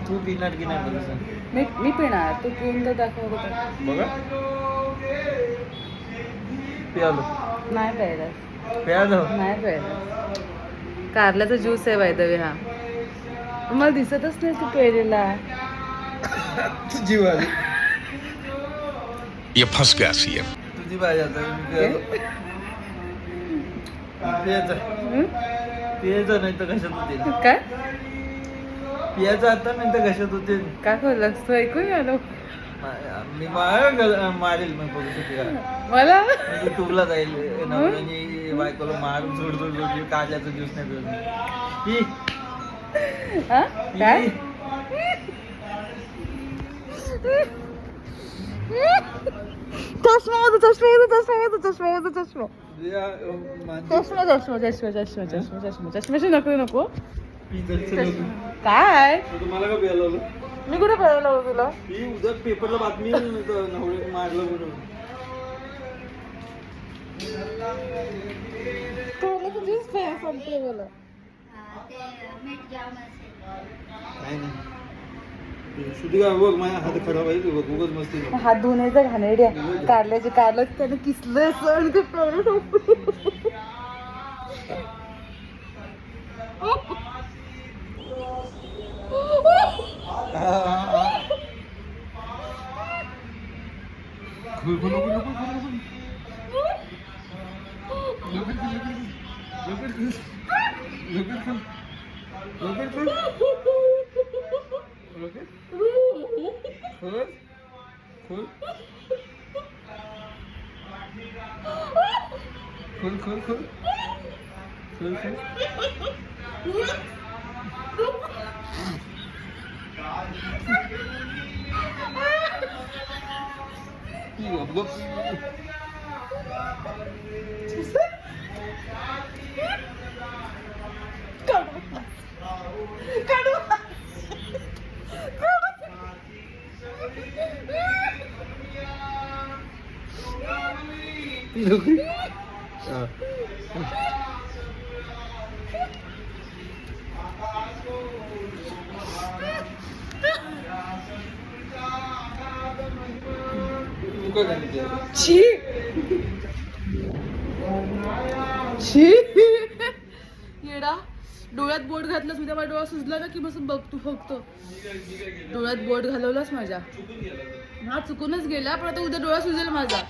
तू पिणार की नाही मला सांग. मी पिणार, तू पिऊन तर दाखव बघ. बघा प्यालो नाही प्यायला, प्यालो. नाही प्यायला. कारल्याचा ज्यूस आहे वैदवी हा. मला दिसतच नाही तू प्यायलेला. तुझी बाजी, ये फंस गया सीएम. तुझी बाजी आता. मी प्यालो. पियाचा पियाचा नाही तर कशात होतील. काय पियाचा आता नाही तर कशात होतील. काय बोललास तू? ऐकून आलो मी मारेल मग बघू शकते का. मला. म्हणजे तुला जाईल नवऱ्याने बायकोला मारून सोड सोड सोड काढल्याचा ज्यूस नाही पिऊन पी. हा? काय चष्मा माझा, चष्मा माझा, चष्मा माझा, चष्मा माझा, चष्मा चष्मा चष्मा चष्मा चष्मा चष्मा चष्मा चष्माशी नको नको. काय तुम्हाला का प्यायला लावलं? मी कुठे प्यायला लावू तुला? ही उद्या पेपरला बातमी नवऱ्याने मारलं म्हणून. तुझीच संपले मला. नाही नाही शुद्धी का बघ माझ्या हात खराब आहे बघ उगाच मस्ती नको. हात धुण्याचा घाणेड्या कारल्याचे कारलं त्याने किसलं सण ते छी छी येडा. डोळ्यात बोट घातलंस उद्या माझा डोळा सुजला ना की बसून बघ तू फक्त. डोळ्यात बोट घालवलास माझ्या. हा चुकूनच गेला पण आता उद्या डोळा सुजेल माझा.